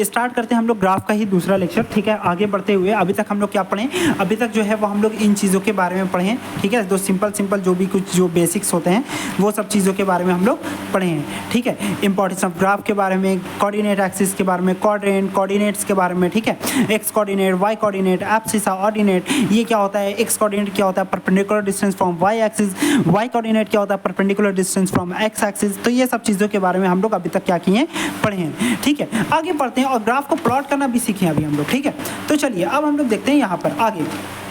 Start करते हैं हम लोग ग्राफ का ही दूसरा लेक्चर। ठीक है, आगे बढ़ते हुए अभी तक हम लोग क्या पढ़े, अभी तक जो है वो हम लोग इन चीज़ों के बारे में पढ़े हैं। ठीक है, तो सिंपल जो भी कुछ जो बेसिक्स होते हैं वो सब चीज़ों के बारे में हम लोग पढ़े हैं। ठीक है, इंपॉर्टेंस ऑफ ग्राफ के बारे में, कोऑर्डिनेट एक्सिस के बारे में, कोऑर्डिनेट्स के बारे में। ठीक है, x coordinate, y coordinate, abscissa ordinate, ये क्या होता है, एक्स कोऑर्डिनेट क्या होता है, perpendicular distance from y axis, y coordinate क्या होता है, perpendicular distance from x axis. तो ये सब चीज़ों के बारे में हम लोग अभी तक क्या किए हैं, पढ़े हैं। ठीक है, आगे बढ़ते हैं और ग्राफ को प्लॉट करना भी सीखे अभी हम लोग। ठीक है, तो चलिए अब हम लोग देखते हैं यहाँ पर आगे।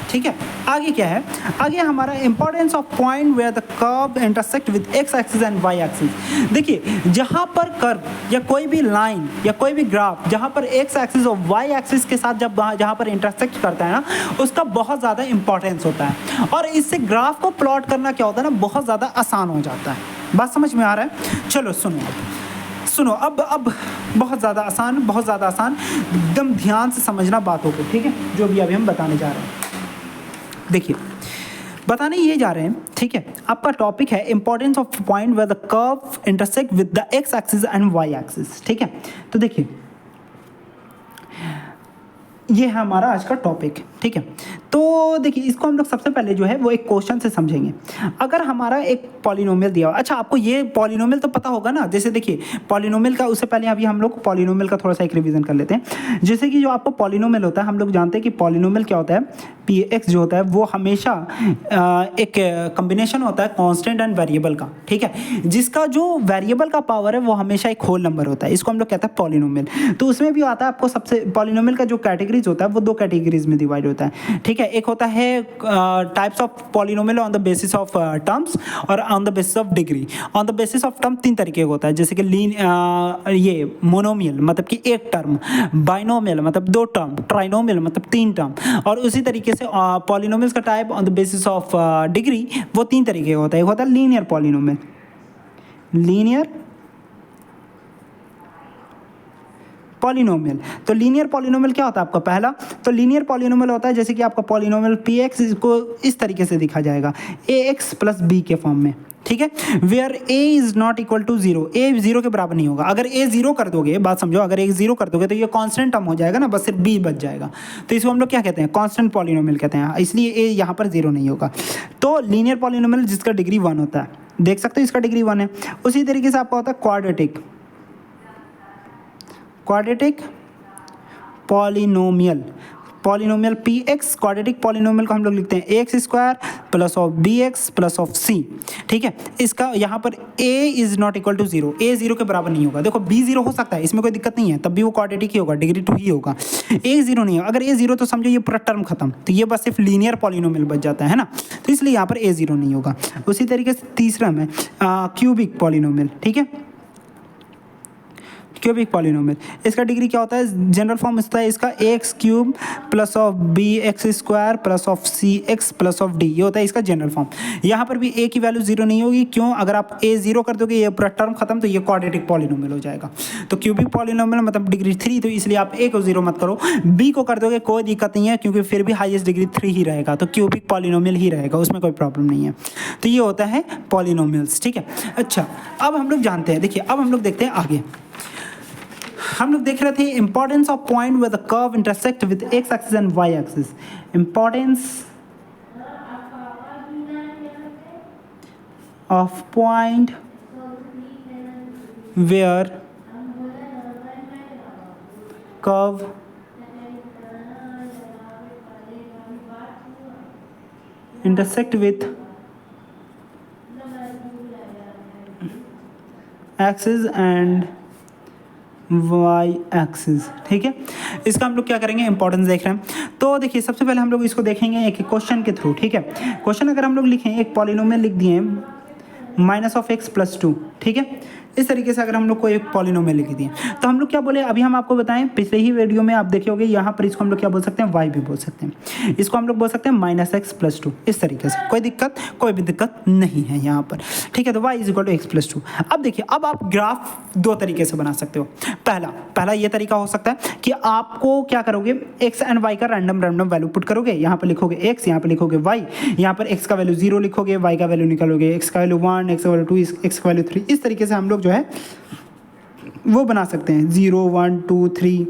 ठीक है, आगे क्या है, आगे हमारा importance of point where the curve intersect with x axis and y axis. देखिए, जहाँ पर कर्व या कोई भी लाइन या कोई भी ग्राफ जहाँ पर एक्स एक्सिस और वाई एक्सिस के साथ जहाँ पर इंटरसेक्ट करता है ना, उसका बहुत ज़्यादा इंपॉर्टेंस होता है और इससे ग्राफ को प्लॉट करना क्या होता है ना, बहुत ज़्यादा आसान हो जाता है। बात समझ में आ रहा है? चलो सुनो अब बहुत ज़्यादा आसान, एकदम ध्यान से समझना बातों को। ठीक है, जो भी अभी हम बताने जा रहे हैं, देखिए बताने ये जा रहे हैं। ठीक है, आपका टॉपिक है importance of point where the curve intersect with the x axis and y axis. ठीक है, तो देखिए ये है हमारा आज का टॉपिक। ठीक है, तो देखिए इसको हम लोग सबसे पहले जो है वो एक क्वेश्चन से समझेंगे। अगर हमारा एक पॉलिनोमियल दिया हुआ, अच्छा आपको ये पॉलिनोमियल तो पता होगा ना, जैसे देखिए पॉलिनोमियल का, उससे पहले अभी हम लोग पॉलिनोमियल का थोड़ा सा एक रिवीजन कर लेते हैं। जैसे कि जो आपको पॉलिनोमियल होता है, हम लोग जानते हैं कि पॉलिनोमियल क्या होता है, पी एक्स जो होता है वो हमेशा एक कम्बिनेशन होता है कॉन्स्टेंट एंड वेरिएबल का। ठीक है, जिसका जो वेरिएबल का पावर है वो हमेशा एक होल नंबर होता है, इसको हम लोग कहते हैं पॉलिनोमियल। तो उसमें भी आता है आपको सबसे, पॉलिनोमियल का जो कैटेगरीज होता है वो दो कैटेगरीज में डिवाइड होता है। ठीक है, एक होता है types of polynomial on the basis of terms और on the basis of degree. On the basis of term तीन तरीके का होता है, जैसे कि ये मोनोमियल मतलब कि एक टर्म, बाइनोमियल मतलब दो टर्म, ट्राइनोमियल मतलब तीन टर्म, और उसी तरीके से पॉलिनोमियल्स का type on the basis of degree वो तीन तरीके का होता है। एक होता है लीनियर पॉलिनोमियल, पॉलिनोमियल। तो लीनियर पॉलिनोमियल क्या होता है आपका पहला, तो लीनियर पॉलिनोमियल होता है जैसे कि आपका पॉलिनोमियल पी एक्स, इसको इस तरीके से दिखा जाएगा ए एक्स प्लस बी के फॉर्म में। ठीक है, where a is not equal to zero, A zero के बराबर नहीं होगा। अगर ए जीरो कर दोगे, बात समझो, अगर ए जीरो कर दोगे तो ये कांस्टेंट टर्म हो जाएगा ना, बस सिर्फ बी बच जाएगा। तो इसको हम लोग क्या कहते हैं, कांस्टेंट पॉलिनोमियल कहते हैं, इसलिए ए यहाँ पर जीरो नहीं होगा। तो लीनियर पॉलिनोमियल जिसका डिग्री 1 होता है, देख सकते हो इसका डिग्री 1 है। उसी तरीके से आपका होता है quadratic polynomial P X. Quadratic polynomial को हम लोग लिखते हैं A X square plus of B X plus of C. ठीक है, इसका यहाँ पर A is not equal to zero, A zero के बराबर नहीं होगा। देखो बी जीरो हो सकता है, इसमें कोई दिक्कत नहीं है, तब भी वो क्वाड्रेटिक ही होगा, डिग्री 2 ही होगा। ए जीरो नहीं होगा, अगर ए जीरो तो समझो ये पूरा टर्म खत्म, तो ये बस सिर्फ लीनियर पॉलिनोमियल बच जाता है ना, तो इसलिए यहाँ पर ए जीरो नहीं होगा। उसी तरीके से तीसरा में क्यूबिक पॉलिनोमियल। ठीक है, क्यूबिक पॉलिनोमियल, इसका डिग्री क्या होता है, जनरल फॉर्म होता है इसका A X cube plus of B X square plus of C X plus of D, ये होता है इसका जनरल फॉर्म। यहाँ पर भी ए की वैल्यू जीरो नहीं होगी, क्यों, अगर आप ए जीरो कर दोगे ये पूरा टर्म खत्म, तो ये क्वाड्रेटिक पॉलिनोमियल हो जाएगा। तो क्यूबिक पॉलिनोमियल मतलब डिग्री 3, तो इसलिए आप ए को जीरो मत करो, बी को कर दोगे कोई दिक्कत नहीं है, क्योंकि फिर भी हाईएस्ट डिग्री 3 ही रहेगा, तो क्यूबिक पॉलिनोमियल ही रहेगा, उसमें कोई प्रॉब्लम नहीं है। तो ये होता है पॉलिनोमियल्स। ठीक है, अच्छा अब हम लोग जानते हैं, देखिए अब हम लोग देखते हैं आगे। हम लोग देख रहे थे importance of point with the curve intersect with x axis and y axis. Importance of point where curve intersect with axis and y axis. ठीक है, इसका हम लोग क्या करेंगे, इंपॉर्टेंस देख रहे हैं। तो देखिए सबसे पहले हम लोग इसको देखेंगे एक क्वेश्चन के थ्रू। ठीक है, क्वेश्चन अगर हम लोग लिखें, एक पॉलिनोमियल लिख दिए माइनस ऑफ एक्स प्लस 2। ठीक है, इस तरीके से अगर हम लोग को एक पॉलिनोमियल लिख दिए, तो हम लोग क्या बोले, अभी हम आपको बताएं, पिछले ही वीडियो में आप देखे होंगे, यहाँ पर इसको हम लोग क्या बोल सकते हैं, वाई भी बोल सकते हैं, इसको हम लोग बोल सकते हैं माइनस एक्स प्लस 2, इस तरीके से कोई भी दिक्कत नहीं है यहाँ पर। ठीक है, तो y is equal to x plus 2। अब देखिए, अब आप ग्राफ दो तरीके से बना सकते हो। पहला ये तरीका हो सकता है कि आपको क्या करोगे, एक्स एंड वाई का रैंडम वैल्यू पुट करोगे, यहाँ पर लिखोगे एक्स, यहाँ पर लिखोगे वाई, यहाँ पर एक्स का वैल्यू 0 लिखोगे, वाई का वैल्यू निकालोगे, एक्स का वैल्यू 1, एक्स का वैल्यू 2, एक्स का वैल्यू 3, इस तरीके से हम लोग जो है वो बना सकते हैं 0 1 2 3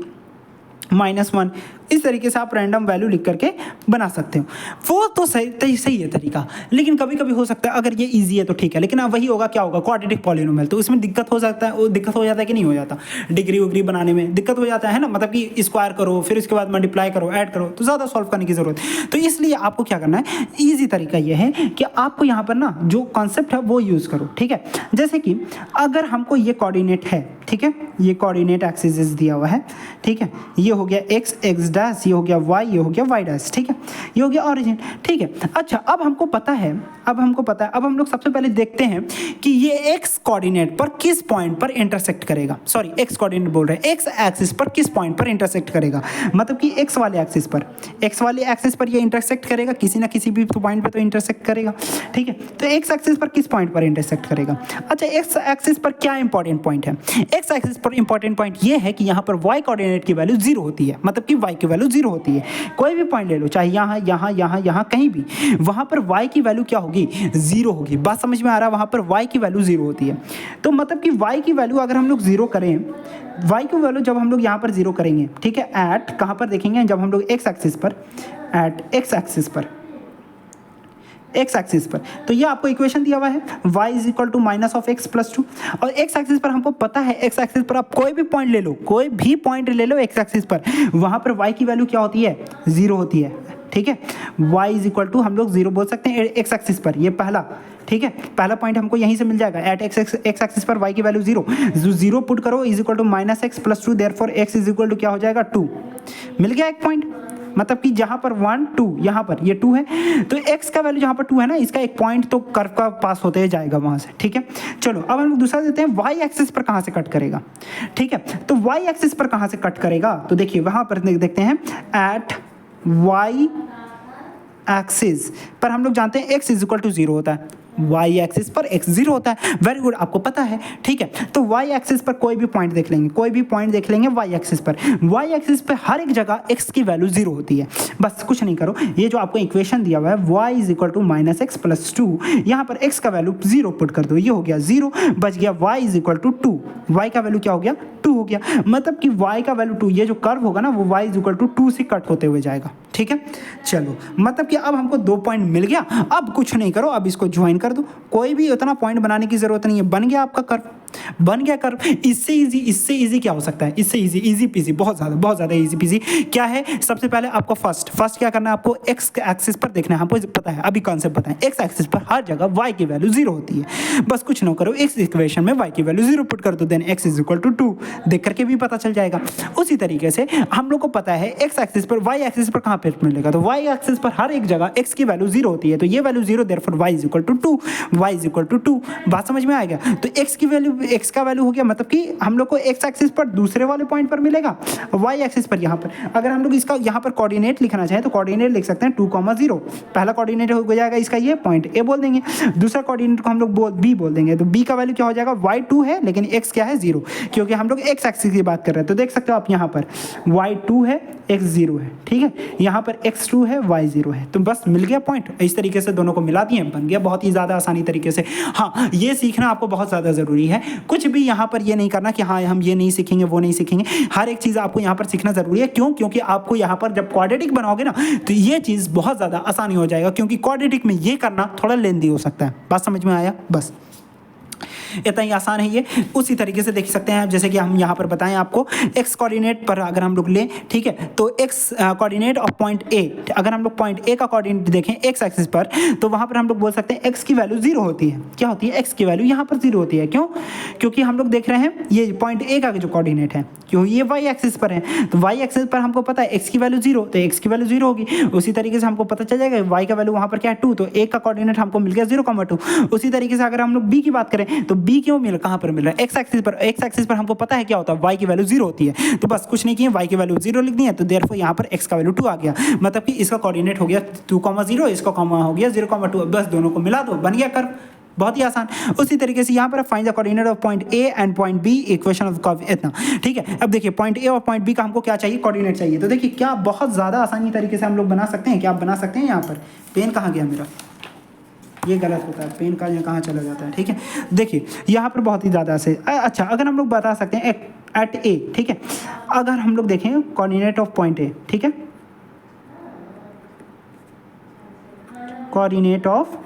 -1, इस तरीके से आप रैंडम वैल्यू लिख करके बना सकते हो। वो तो सही है तरीका, लेकिन कभी कभी हो सकता है अगर ये इजी है तो ठीक है, लेकिन अब वही होगा क्या होगा क्वाड्रेटिक पॉलिनोमियल, तो इसमें दिक्कत हो सकता है, वो दिक्कत हो जाता है कि नहीं हो जाता, डिग्री उग्री बनाने में दिक्कत हो जाता है ना, मतलब कि स्क्वायर करो फिर उसके बाद मल्टीप्लाई करो ऐड करो तो ज़्यादा सॉल्व करने की ज़रूरत। तो इसलिए आपको क्या करना है, ईजी तरीका ये है कि आपको यहाँ पर ना जो कॉन्सेप्ट है वो यूज़ करो, ठीक है। जैसे कि अगर हमको ये कोऑर्डिनेट है, ठीक है, ये कोऑर्डिनेट एक्सिस दिया हुआ है, ठीक है, ये हो गया x डैश, ये हो गया y, ये हो गया y डैश, ठीक है, ये हो गया ऑरिजिन, ठीक है। अच्छा अब हमको पता है, अब हम लोग सबसे पहले देखते हैं कि ये x कोऑर्डिनेट पर किस पॉइंट पर इंटरसेक्ट करेगा, सॉरी x कोऑर्डिनेट बोल रहे हैं, x एक्सिस पर किस पॉइंट पर इंटरसेक्ट करेगा, मतलब कि x वाले एक्सिस पर ये इंटरसेक्ट करेगा, किसी ना किसी भी पॉइंट पर तो इंटरसेक्ट करेगा, ठीक है। तो x एक्सिस पर किस पॉइंट पर इंटरसेक्ट करेगा। अच्छा x एक्सिस पर क्या इंपॉर्टेंट पॉइंट है, x एक्सिस पर इंपॉर्टेंट पॉइंट ये है कि यहाँ पर y कोऑर्डिनेट की वैल्यू 0 होती है, मतलब कि y की वैल्यू 0 होती है। कोई भी पॉइंट ले लो, चाहे यहाँ कहीं भी, वहाँ पर y की वैल्यू क्या होगी, 0 होगी। बात समझ में आ रहा है, वहाँ पर y की वैल्यू 0 होती है। तो मतलब कि y की वैल्यू अगर हम लोग 0 करें, y की वैल्यू जब हम लोग यहाँ पर 0 करेंगे, ठीक है, एट कहाँ पर देखेंगे, जब हम लोग x एक्सिस पर, एट x एक्सिस पर, तो ये आपको इक्वेशन दिया हुआ है y is equal to minus of x plus 2, और x एक्सिस पर हमको पता है, x एक्सिस पर आप कोई भी पॉइंट ले लो, कोई भी पॉइंट ले लो x एक्सिस पर, वहाँ पर y की वैल्यू क्या होती है, 0 होती है, ठीक है। y इज इक्वल टू हम लोग 0 बोल सकते हैं x एक्सिस पर, ये पहला, ठीक है, पहला पॉइंट हमको यहीं से मिल जाएगा, एट x एक्सिस पर y की वैल्यू 0 पुट करो, is equal to minus x plus 2, therefore x is equal to क्या हो जाएगा 2, मिल गया एक पॉइंट। मतलब कि जहाँ पर 1 2, यहाँ पर ये 2 है, तो x का वैल्यू जहाँ पर 2 है ना, इसका एक पॉइंट तो कर्व का पास होते जाएगा वहाँ से, ठीक है। चलो अब हम लोग दूसरा देते हैं, y एक्सिस पर कहाँ से कट करेगा, ठीक है। तो y एक्सिस पर कहाँ से कट करेगा, तो देखिए वहाँ पर देखते हैं, एट y एक्सिस पर हम लोग जानते हैं x इज इक्वल टू 0 होता है, y एक्सिस पर x 0 होता है, वेरी गुड, आपको पता है, ठीक है। तो y एक्सिस पर कोई भी पॉइंट देख लेंगे, y एक्सिस पर हर एक जगह x की वैल्यू 0 होती है। बस कुछ नहीं करो, ये जो आपको इक्वेशन दिया हुआ है y is equal to minus x plus 2, यहाँ पर x का वैल्यू 0 पुट कर दो, ये हो गया 0, बच गया y is equal to 2, y का वैल्यू क्या हो गया 2 हो गया, मतलब कि y का वैल्यू 2, ये जो कर्व होगा ना वो y इज इक्वल टू 2 से कट होते हुए जाएगा, ठीक है। चलो मतलब कि अब हमको 2 पॉइंट मिल गया, अब कुछ नहीं करो, अब इसको ज्वाइन कर दो, कोई भी उतना पॉइंट बनाने की जरूरत नहीं है, बन गया आपका कर्व, बन गया कर्व। इससे इजी क्या हो सकता है, इससे इजी पीजी, बहुत ज़्यादा इजी पीजी क्या है। सबसे पहले आपको फर्स्ट क्या करना है, आपको एक्स एक्सिस पर देखना है, हमको पता है, अभी कॉन्सेप्ट पता है, एक्स एक्सिस पर हर जगह वाई की वैल्यू 0 होती है। बस कुछ ना करो, इस इक्वेशन में वाई की वैल्यू 0 पुट कर दो, then x is equal to 2, देख करके भी पता चल जाएगा। उसी तरीके से हम लोग को पता है एक्स एक्सिस पर, वाई एक्सिस पर कहाँ पे मिलेगा, तो वाई एक्सिस पर हर एक जगह एक्स की वैल्यू 0 होती है, तो ये value 0, therefore y is equal to 2, y is equal to 2। बात समझ में आएगा। तो एक्स की वैल्यू, एक्स का वैल्यू हो गया, मतलब कि हम लोग को एक्स एक्सिस पर दूसरे वाले पॉइंट पर मिलेगा, वाई एक्सिस पर यहाँ पर। अगर हम लोग इसका यहाँ पर कोऑर्डिनेट लिखना चाहें तो कोऑर्डिनेट लिख सकते हैं 2,0। पहला कोऑर्डिनेट हो जाएगा इसका, ये पॉइंट ए बोल देंगे, दूसरा कोऑर्डिनेट को हम लोग बी बोल देंगे, तो बी का वैल्यू क्या हो जाएगा, y2 है, लेकिन x क्या है 0, क्योंकि हम लोग एक्स एक्सिस की बात कर रहे हैं। तो देख सकते हो आप यहाँ पर y2 है, x 0 है, ठीक है, यहाँ पर x2 है, y 0 है, तो बस मिल गया पॉइंट। इस तरीके से दोनों को मिला दिए, बन गया, बहुत ही ज़्यादा आसानी तरीके से। हाँ, ये सीखना आपको बहुत ज़्यादा ज़रूरी है, कुछ भी यहाँ पर ये नहीं करना कि हाँ हम ये नहीं सीखेंगे वो नहीं सीखेंगे, हर एक चीज़ आपको यहाँ पर सीखना ज़रूरी है। क्यों? क्योंकि आपको यहाँ पर जब क्वाड्रेटिक बनाओगे ना तो ये चीज़ बहुत ज़्यादा आसानी हो जाएगा, क्योंकि क्वाड्रेटिक में ये करना थोड़ा लेंदी हो सकता है। बात समझ में आया? बस इतना ही आसान है ये। उसी तरीके से देख सकते हैं, जैसे कि हम यहाँ पर बताएं आपको, एक्स कोऑर्डिनेट पर अगर हम लोग लें, ठीक है, तो एक्स कोऑर्डिनेट ऑफ पॉइंट ए, अगर हम लोग पॉइंट ए का कोऑर्डिनेट देखें एक्स एक्सिस पर, तो वहाँ पर हम लोग बोल सकते हैं एक्स की वैल्यू 0 होती है। क्या होती है? एक्स की वैल्यू यहाँ पर 0 होती है। क्यों? क्योंकि हम लोग देख रहे हैं ये पॉइंट ए का जो कोऑर्डिनेट है, क्यों ये वाई एक्सिस पर है, तो वाई एक्सिस पर हमको पता है एक्स की वैल्यू 0, तो एक्स की वैल्यू 0 होगी। उसी तरीके से हमको पता चल जाएगा वाई का वैल्यू वहाँ पर क्या है 2, तो ए का कोऑर्डिनेट हमको मिल गया 0,2। उसी तरीके से अगर हम लोग बी की बात करें तो बी क्यों मिल, कहाँ पर मिल रहा है? एक्स एक्सिस पर। एक्स एक्सिस पर हमको पता है क्या होता है, वाई की वैल्यू 0 होती है, तो बस कुछ नहीं किया, वाई की वैल्यू 0 लिख दी है, तो देयरफॉर यहाँ पर एक्स का वैल्यू 2 आ गया, मतलब कि इसका कोऑर्डिनेट हो गया 2,0, इसका कॉमा हो गया 0,2, बस दोनों को मिला दो, बन गया कर्व। बहुत ही आसान। उसी तरीके से यहाँ पर find the coordinate of point A and point B, equation of curve, इतना ठीक है। अब देखिए पॉइंट ए और पॉइंट बी का हमको क्या चाहिए, कोऑर्डिनेट चाहिए। तो देखिए क्या बहुत ज़्यादा आसानी तरीके से हम लोग बना सकते हैं। क्या आप बना सकते हैं? यहाँ पर पेन कहाँ गया मेरा, ये गलत होता है, पेन का यहाँ कहाँ चला जाता है, ठीक है। देखिए यहाँ पर बहुत ही ज़्यादा से अच्छा, अगर हम लोग बता सकते हैं एट ए, ठीक है, अगर हम लोग देखें कोऑर्डिनेट ऑफ पॉइंट ए, ठीक है, कोऑर्डिनेट ऑफ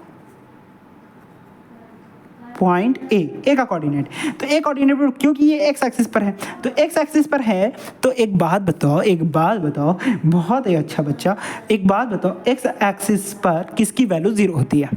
पॉइंट ए का कोऑर्डिनेट, तो ए कोऑर्डिनेट पर, क्योंकि ये एक्स एक्सिस पर है, तो एक्स एक्सिस पर है, तो एक बात बताओ बहुत ही अच्छा बच्चा, एक बात बताओ, एक्स एक्सिस पर किसकी वैल्यू 0 होती है?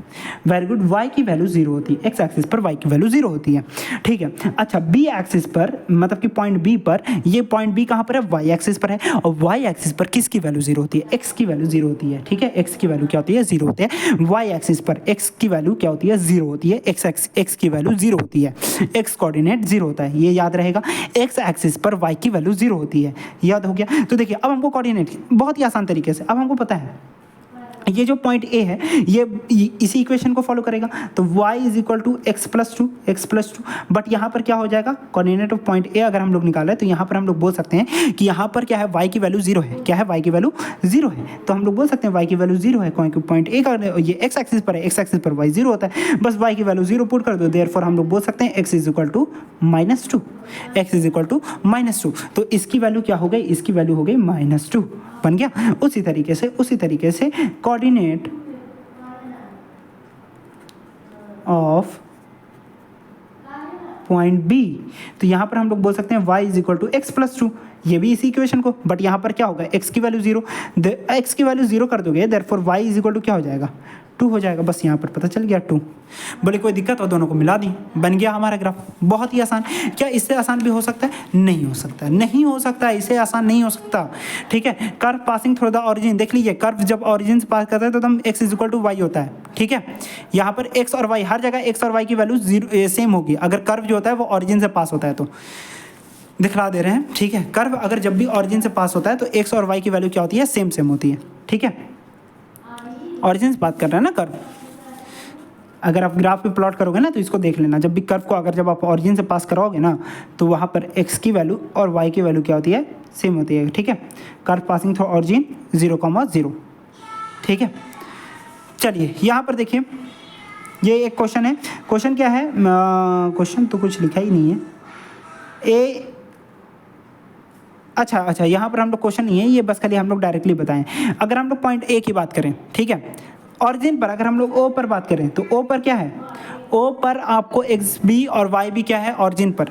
वेरी गुड, वाई की वैल्यू 0 होती है, एक्स एक्सिस पर वाई की वैल्यू 0 होती है, ठीक है। अच्छा, बी एक्सिस पर, मतलब कि पॉइंट बी पर, ये पॉइंट बी कहाँ पर है? वाई एक्सिस पर है, और वाई एक्सिस पर किसकी वैल्यू 0 होती है? एक्स की वैल्यू 0 होती है, ठीक है। एक्स की वैल्यू क्या होती है? 0 होती है। वाई एक्सिस पर एक्स की वैल्यू क्या होती है? 0 होती है। एक्स की वैल्यू 0 होती है, एक्स कोऑर्डिनेट 0 होता है, ये याद रहेगा। एक्स एक्सिस पर वाई की वैल्यू 0 होती है, याद हो गया। तो देखिए अब हमको कोऑर्डिनेट बहुत ही आसान तरीके से, अब हमको पता है ये जो पॉइंट ए है ये इसी इक्वेशन को फॉलो करेगा, तो y is equal to x plus two, but यहाँ पर क्या हो जाएगा? कोऑर्डिनेट ऑफ पॉइंट ए अगर हम लोग निकालें तो यहाँ पर हम लोग बोल सकते हैं कि यहाँ पर क्या है? y की वैल्यू 0 है। क्या है? y की वैल्यू 0 है, तो हम लोग बोल सकते हैं y की वैल्यू 0 है, क्योंकि पॉइंट ए का ये एक्स एक्सिस पर है, एक्स एक्सिस पर y 0 होता है, बस y की वैल्यू 0 पुट कर दो, देयरफॉर हम लोग बोल सकते हैं x is equal to -2, x is equal to -2, तो इसकी वैल्यू क्या हो गई? इसकी वैल्यू हो गई -2, बन गया। उसी तरीके से कोऑर्डिनेट ऑफ पॉइंट बी, तो यहाँ पर हम लोग बोल सकते हैं y is equal to x plus 2, ये भी इसी इक्वेशन को, बट यहाँ पर क्या होगा? x की वैल्यू 0, x की वैल्यू 0 कर दोगे, therefore y is equal to क्या हो जाएगा? 2 हो जाएगा, बस यहाँ पर पता चल गया 2। बोले कोई दिक्कत हो, दोनों को मिला दी, बन गया हमारा ग्राफ, बहुत ही आसान। क्या इससे आसान भी हो सकता है? नहीं हो सकता, नहीं हो सकता, इससे आसान नहीं हो सकता, ठीक है। Curve passing through the origin, देख लीजिए कर्व जब ऑरिजिन से पास करता है तो एकदम x is equal to y होता है, ठीक है। यहाँ पर x और y, हर जगह x और y की वैल्यू 0 सेम होगी, अगर कर्व जो होता है वो ऑरिजिन से पास होता है, तो दिखला दे रहे हैं, ठीक है। कर्व अगर जब भी ऑरिजिन से पास होता है तो x और y की वैल्यू क्या होती है? सेम होती है, ठीक है। ऑरिजिन से बात कर रहे हैं ना कर्व, अगर आप ग्राफ पे प्लॉट करोगे ना तो इसको देख लेना, जब भी कर्व को अगर जब आप ऑरिजिन से पास कराओगे ना तो वहाँ पर x की वैल्यू और y की वैल्यू क्या होती है? सेम होती है, ठीक है। कर्व पासिंग थ्रू ऑरिजिन 0,0, ठीक है। चलिए यहाँ पर देखिए, ये एक क्वेश्चन है, क्वेश्चन क्या है? क्वेश्चन तो कुछ लिखा ही नहीं है। अच्छा, यहाँ पर हम लोग क्वेश्चन नहीं है, ये बस खाली हम लोग डायरेक्टली बताएं। अगर हम लोग पॉइंट ए की बात करें, ठीक है, ऑरिजिन पर अगर हम लोग ओ पर बात करें तो ओ पर क्या है? ओ पर आपको एक्स बी और वाई भी क्या है? ऑरिजिन पर,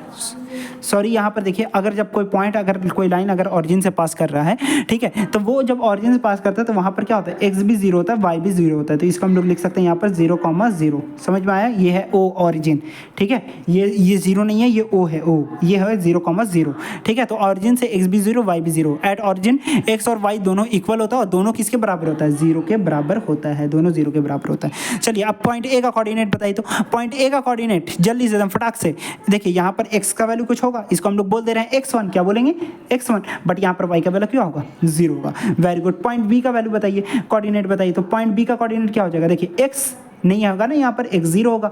सॉरी यहाँ पर देखिए, अगर जब कोई पॉइंट, अगर कोई लाइन अगर ऑरिजिन से पास कर रहा है, ठीक है, तो वो जब ऑरिजिन से पास करता है तो वहाँ पर क्या होता है? एक्स भी 0 होता है, वाई भी 0 होता है, तो इसको हम लोग लिख सकते हैं यहाँ पर 0,0, समझ में आया? ये है ओ ऑरिजिन, ठीक है, ये 0 नहीं है, ये ओ है, ओ ये है 0,0, ठीक है। तो ऑरिजिन से एक्स भी 0, वाई भी 0, एट ऑरिजिन एक्स और वाई दोनों इक्वल होता है, और दोनों किसके बराबर होता है? 0 के बराबर होता है, दोनों 0 के बराबर होता है। चलिए अब पॉइंट ए का कोऑर्डिनेट बताइए, तो पॉइंट ए का कोऑर्डिनेट जल्दी से एकदम फटाक से देखिए, यहाँ पर x का वैल्यू कुछ होगा, इसको हम लोग बोल दे रहे हैं x1, क्या बोलेंगे? x1, बट यहाँ पर y का वैल्यू क्या होगा? 0 होगा। Very good. पॉइंट बी का वैल्यू बताइए, कोऑर्डिनेट बताइए, तो पॉइंट बी का कोऑर्डिनेट क्या हो जाएगा? देखिए x नहीं होगा ना, यहाँ पर x 0 होगा,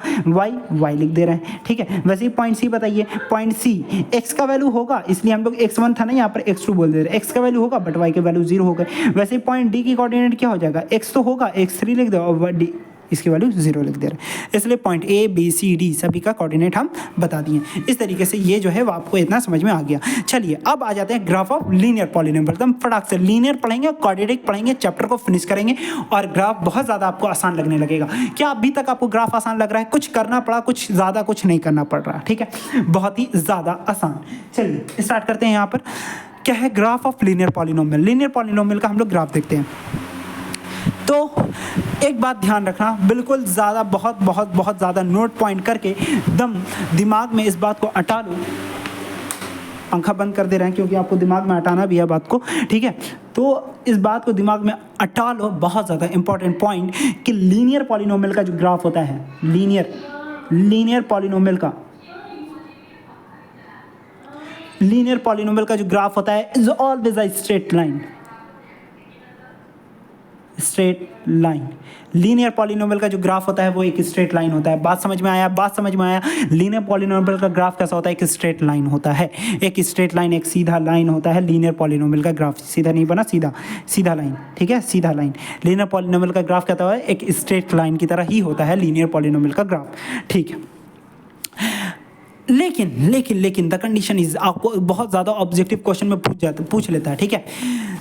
y लिख दे रहे हैं, ठीक है। वैसे ही पॉइंट सी बताइए, पॉइंट सी x का वैल्यू होगा, इसलिए हम लोग x1 था ना, यहाँ पर x2 बोल दे रहे हैं, x का वैल्यू होगा बट y के वैल्यू 0 हो गए। वैसे ही पॉइंट डी की कोऑर्डिनेट क्या हो जाएगा? x तो होगा, x3 लिख दो, और डी इसकी वैल्यू 0 लिख दे रहे हैं, इसलिए point A B C D सभी का कोऑर्डिनेट हम बता दिए। इस तरीके से ये जो है वो आपको इतना समझ में आ गया। चलिए अब आ जाते हैं ग्राफ ऑफ लीनियर पॉलिनोमियल, एकदम फटाक से लीनियर पढ़ेंगे, क्वाड्रेटिक पढ़ेंगे, चैप्टर को फिनिश करेंगे और ग्राफ बहुत ज़्यादा आपको आसान लगने लगेगा। क्या अभी तक आपको ग्राफ आसान लग रहा है? कुछ करना पड़ा, कुछ ज़्यादा कुछ नहीं करना पड़ रहा, ठीक है, बहुत ही ज़्यादा आसान। चलिए स्टार्ट करते हैं। यहाँ पर क्या है? Graph of linear polynomial. Linear polynomial का हम लोग ग्राफ देखते हैं। तो एक बात ध्यान रखना, बिल्कुल ज़्यादा बहुत ज़्यादा नोट पॉइंट करके एकदम दिमाग में इस बात को अटा लो। पंखा बंद कर दे रहे हैं क्योंकि आपको दिमाग में अटाना भी है बात को, ठीक है। तो इस बात को दिमाग में अटा लो, बहुत ज़्यादा इंपॉर्टेंट पॉइंट, कि लीनियर पॉलिनोमियल का जो ग्राफ होता है, लीनियर पॉलिनोमियल का जो ग्राफ होता है is always a straight line, straight line. Linear polynomial का जो ग्राफ होता है वो एक स्ट्रेट लाइन होता है। बात समझ में आया? बात समझ में आया? लीनियर पॉलिनोमियल का ग्राफ कैसा होता है? एक स्ट्रेट लाइन होता है। एक स्ट्रेट लाइन, एक सीधा लाइन होता है लीनियर पॉलिनोमियल का ग्राफ। सीधा नहीं बना, सीधा सीधा लाइन, ठीक है, सीधा लाइन। लीनियर पॉलिनोमियल का ग्राफ क्या होता है? एक स्ट्रेट लाइन की तरह ही होता है लीनियर पॉलिनोमियल का ग्राफ, ठीक है। लेकिन द कंडीशन इज, आपको बहुत ज़्यादा ऑब्जेक्टिव क्वेश्चन में पूछ लेता है, ठीक है।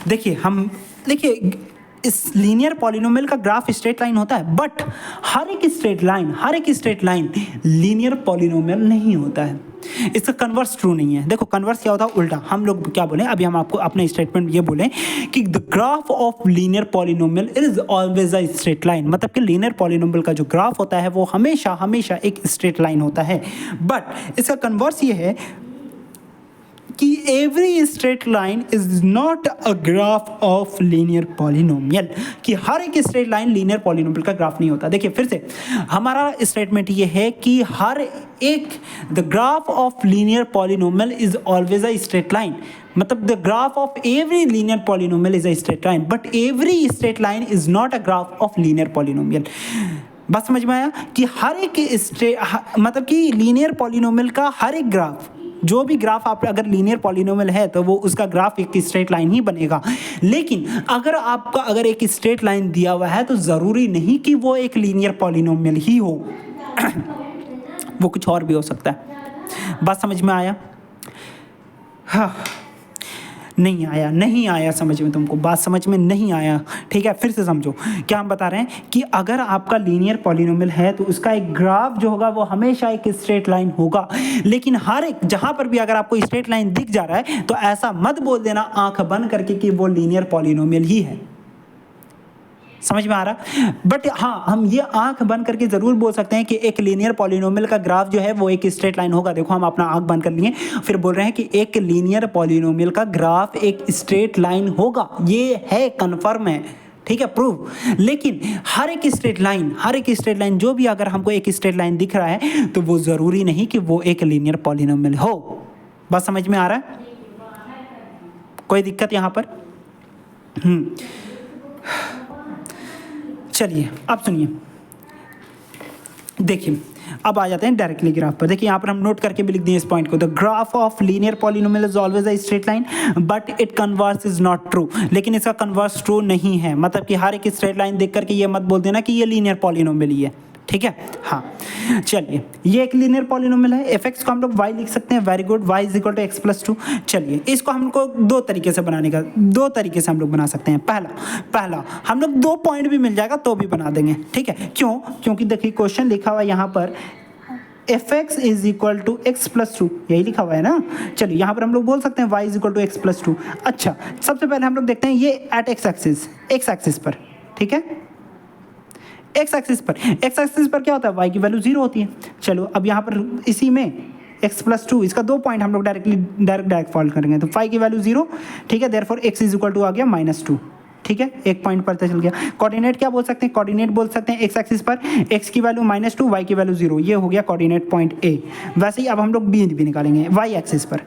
देखिए इस लीनियर पॉलिनोमियल का ग्राफ स्ट्रेट लाइन होता है, बट हर एक स्ट्रेट लाइन लीनियर पॉलिनोमियल नहीं होता है। इसका कन्वर्स ट्रू नहीं है। देखो कन्वर्स क्या होता है? उल्टा। हम लोग क्या बोलें, अभी हम आपको अपने स्टेटमेंट ये बोलें कि the graph of linear polynomial is always a straight line. मतलब कि लीनियर पॉलिनोमियल का जो ग्राफ होता है वो हमेशा एक स्ट्रेट लाइन होता है। बट इसका कन्वर्स ये है कि every straight line is not a graph of linear polynomial, कि हर एक स्ट्रेट लाइन लीनियर पॉलिनोमियल का ग्राफ नहीं होता। देखिए फिर से हमारा स्टेटमेंट ये है कि हर एक the graph of linear polynomial is always a straight line. मतलब the graph of every linear polynomial is a straight line, but every straight line is not a graph of linear polynomial. बात समझ में आया? कि हर एक मतलब कि लीनियर पॉलिनोमियल का हर एक ग्राफ, जो भी ग्राफ आप अगर लीनियर पॉलिनोमियल है तो वो उसका ग्राफ एक स्ट्रेट लाइन ही बनेगा। लेकिन अगर एक स्ट्रेट लाइन दिया हुआ है तो ज़रूरी नहीं कि वो एक लीनियर पॉलिनोमियल ही हो वो कुछ और भी हो सकता है। बात समझ में आया? हाँ, नहीं आया समझ में तुमको? बात समझ में नहीं आया, ठीक है। फिर से समझो, क्या हम बता रहे हैं कि अगर आपका लीनियर पॉलिनोमियल है तो उसका एक ग्राफ जो होगा वो हमेशा एक स्ट्रेट लाइन होगा। लेकिन हर एक जहां पर भी अगर आपको स्ट्रेट लाइन दिख जा रहा है तो ऐसा मत बोल देना आंख बंद करके कि वो लीनियर पॉलिनोमियल ही है। समझ में आ रहा? बट हाँ, हम ये आंख बंद करके जरूर बोल सकते हैं कि एक लीनियर पॉलिनोमियल का ग्राफ जो है वो एक स्ट्रेट लाइन होगा। देखो हम अपना आंख बंद कर लिए, फिर बोल रहे हैं कि एक लीनियर पॉलिनोमियल का ग्राफ एक स्ट्रेट लाइन होगा। ये है, कन्फर्म है, ठीक है, प्रूव। लेकिन हर एक स्ट्रेट लाइन जो भी अगर हमको एक स्ट्रेट लाइन दिख रहा है तो वो जरूरी नहीं कि वो एक लीनियर पॉलिनोमियल हो। बात समझ में आ रहा है? कोई दिक्कत यहाँ पर? चलिए अब सुनिए, देखिए अब आ जाते हैं डायरेक्टली ग्राफ पर। देखिए यहाँ पर हम नोट करके भी लिख दिए इस पॉइंट को, the graph of linear polynomial is always a straight line but it converse is not true. लेकिन इसका कन्वर्स ट्रू नहीं है। मतलब कि हर एक स्ट्रेट लाइन देख करके ये मत बोल देना कि ये लीनियर पॉलिनोमियल ही है, ठीक है। हाँ चलिए, ये एक लीनियर पॉलिनोमियल है। एफ को हम लोग y लिख सकते हैं, very good, y is equal to x plus two. चलिए इसको हमको दो तरीके से हम लोग बना सकते हैं। पहला हम लोग 2 पॉइंट भी मिल जाएगा तो भी बना देंगे, ठीक है। क्योंकि देखिए क्वेश्चन लिखा हुआ है यहाँ पर f x is equal to x plus two, यही लिखा हुआ है ना। चलिए यहाँ पर हम लोग बोल सकते हैं y is equal to x plus two. अच्छा, सबसे पहले हम लोग देखते हैं ये एट एक्स एक्सिस पर, ठीक है। एक्स एक्सिस पर क्या होता है? y की वैल्यू 0 होती है। चलो अब यहाँ पर इसी में x प्लस टू, इसका 2 पॉइंट हम लोग डायरेक्ट फॉल्ट करेंगे तो y की वैल्यू 0, ठीक है। Therefore x is equal to आ गया -2, ठीक है। एक पॉइंट पता चल गया। कोऑर्डिनेट क्या बोल सकते हैं? कोऑर्डिनेट बोल सकते हैं एक्स एक्सिस पर x की वैल्यू -2, y की वैल्यू 0, ये हो गया कोऑर्डिनेट पॉइंट A। वैसे ही अब हम लोग b भी निकालेंगे y एक्सिस पर।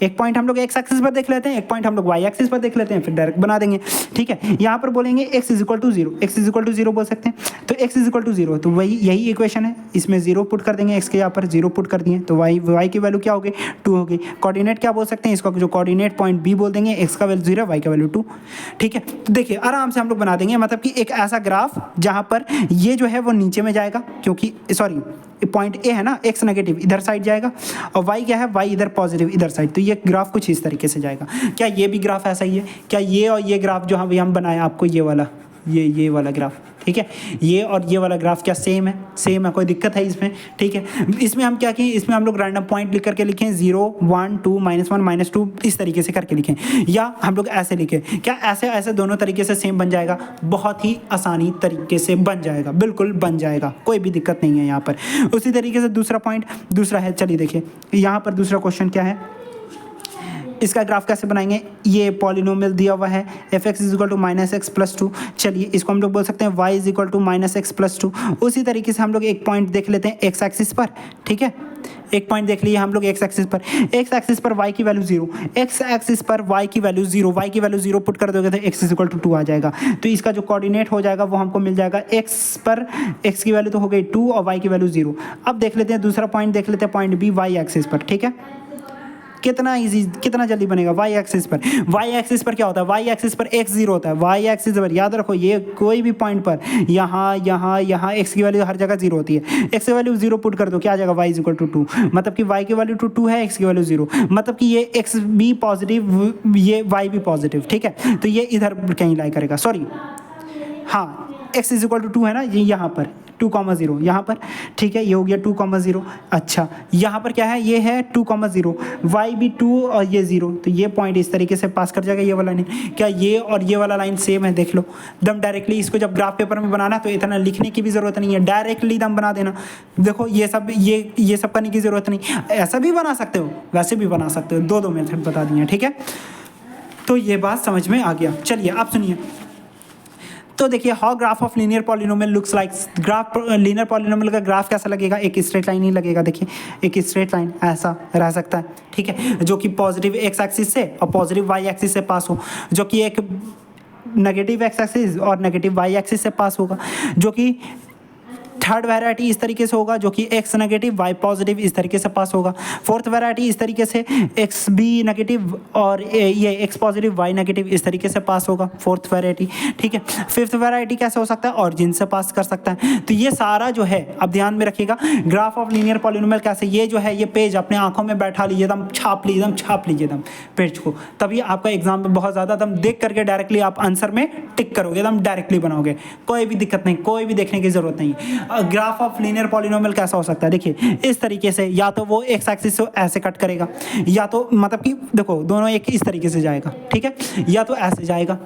एक पॉइंट हम लोग एक्स एक्सिस पर देख लेते हैं, एक पॉइंट हम लोग वाई एक्सिस पर देख लेते हैं, फिर डायरेक्ट बना देंगे, ठीक है। यहाँ पर बोलेंगे एक्स इज इक्वल टू 0 बोल सकते हैं। तो एक्स इज इक्वल टू 0 तो यही इक्वेशन है, इसमें 0 पुट कर देंगे, एक्स के यहाँ पर 0 पुट कर दिए तो वाई की वैल्यू क्या हो गई? 2 हो गई। कोऑर्डिनेट क्या बोल सकते हैं? इसका जो कोऑर्डिनेट पॉइंट बी बोल देंगे, एक्स का वैल्यू 0, वाई का वैल्यू 2, ठीक है। तो देखिए आराम से हम लोग बना देंगे। मतलब कि एक ऐसा ग्राफ जहाँ पर ये जो है वो नीचे में जाएगा, क्योंकि सॉरी पॉइंट ए है ना, एक्स नेगेटिव इधर साइड जाएगा और वाई क्या है? वाई इधर पॉजिटिव इधर साइड। तो ये ग्राफ कुछ इस तरीके से जाएगा। क्या ये भी ग्राफ ऐसा ही है? क्या ये और ये ग्राफ जो हम बनाए आपको ये वाला ग्राफ, ठीक है, ये और ये वाला ग्राफ क्या सेम है? कोई दिक्कत है इसमें? ठीक है। इसमें हम क्या किए? इसमें हम लोग रैंडम पॉइंट लिख करके लिखें 0 1 2 -1 -2 इस तरीके से करके लिखें, या हम लोग ऐसे लिखें। क्या ऐसे दोनों तरीके से सेम बन जाएगा? बहुत ही आसानी तरीके से बन जाएगा, बिल्कुल बन जाएगा, कोई भी दिक्कत नहीं है यहाँ पर। उसी तरीके से दूसरा है, चलिए देखिए यहाँ पर दूसरा क्वेश्चन क्या है, इसका ग्राफ कैसे बनाएंगे? ये पॉलिनोमियल दिया हुआ है f x is equal to -x plus 2। चलिए इसको हम लोग बोल सकते हैं y is equal to -x plus 2। उसी तरीके से हम लोग एक पॉइंट देख लेते हैं एक्स एक्सिस पर, ठीक है। एक पॉइंट देख लिए हम लोग एक्स एक्सिस पर y की वैल्यू 0, एक्स एक्सिस पर y की वैल्यू 0, y की वैल्यू 0 पुट कर दोगे तो x इक्वल टू 2 आ जाएगा। तो इसका जो कोऑर्डिनेट हो जाएगा वो हमको मिल जाएगा x पर, x की वैल्यू तो हो गई 2 और y की वैल्यू 0। अब देख लेते हैं दूसरा पॉइंट, देख लेते हैं पॉइंट बी y एक्सिस पर। ठीक है, कितना इजी, कितना जल्दी बनेगा। y एक्सिस पर क्या होता है, y एक्सिस पर x 0 होता है, y एक्सिस पर याद रखो ये कोई भी पॉइंट पर यहाँ x की वैल्यू हर जगह 0 होती है। x की वैल्यू 0 पुट कर दो, क्या आ जाएगा, y इक्वल टू 2, मतलब कि y की वैल्यू 2 है, x की वैल्यू 0, मतलब कि ये x भी पॉजिटिव, ये y भी पॉजिटिव। ठीक है, तो ये इधर कहीं लाई करेगा, सॉरी हाँ x इज इक्वल टू 2 है ना, ये यहाँ पर 2,0 यहाँ पर। ठीक है, ये हो गया 2,0। अच्छा यहाँ पर क्या है, ये है 2,0, y भी 2 और ये 0, तो ये पॉइंट इस तरीके से पास कर जाएगा ये वाला लाइन। क्या ये और ये वाला लाइन सेम है, देख लो दम डायरेक्टली। इसको जब ग्राफ पेपर में बनाना तो इतना लिखने की भी ज़रूरत नहीं है, डायरेक्टली दम बना देना। देखो ये सब करने की ज़रूरत नहीं, ऐसा भी बना सकते हो, वैसे भी बना सकते हो, दो मेथड बता दिए। ठीक है, तो ये बात समझ में आ गया। चलिए आप सुनिए, तो देखिए how graph of linear polynomial looks like. Graph linear polynomial का ग्राफ कैसा लगेगा, एक स्ट्रेट लाइन ही लगेगा। देखिए एक स्ट्रेट लाइन ऐसा रह सकता है, ठीक है, जो कि पॉजिटिव एक्स एक्सिस से और पॉजिटिव वाई एक्सिस से पास हो, जो कि एक नेगेटिव एक्स एक्सिस और नेगेटिव वाई एक्सिस से पास होगा, जो कि थर्ड वैरायटी इस तरीके से होगा, जो कि x नेगेटिव y पॉजिटिव इस तरीके से पास होगा। फोर्थ वैरायटी इस तरीके से x भी नेगेटिव और ये x पॉजिटिव y नेगेटिव इस तरीके से पास होगा, फोर्थ वैरायटी। ठीक है, फिफ्थ वैरायटी कैसे हो सकता है, ऑरिजिन से पास कर सकता है। तो ये सारा जो है, अब ध्यान में रखिएगा, ग्राफ ऑफ लीनियर पॉलिनोमियल कैसे, ये जो है ये पेज अपने आंखों में बैठा लीजिए, दम छाप लीजिए दम पेज को, तभी आपका एग्जाम में बहुत ज़्यादा दम देख करके डायरेक्टली आप आंसर में टिक करोगे, दम डायरेक्टली बनाओगे, कोई भी दिक्कत नहीं, कोई भी देखने की जरूरत नहीं। ग्राफ ऑफ लीनियर पॉलिनोमियल कैसा हो सकता है, देखिए इस तरीके से, या तो वो एक्स एक्सिस से ऐसे कट करेगा, या तो मतलब कि देखो दोनों एक इस तरीके से जाएगा, ठीक है, या तो ऐसे जाएगा,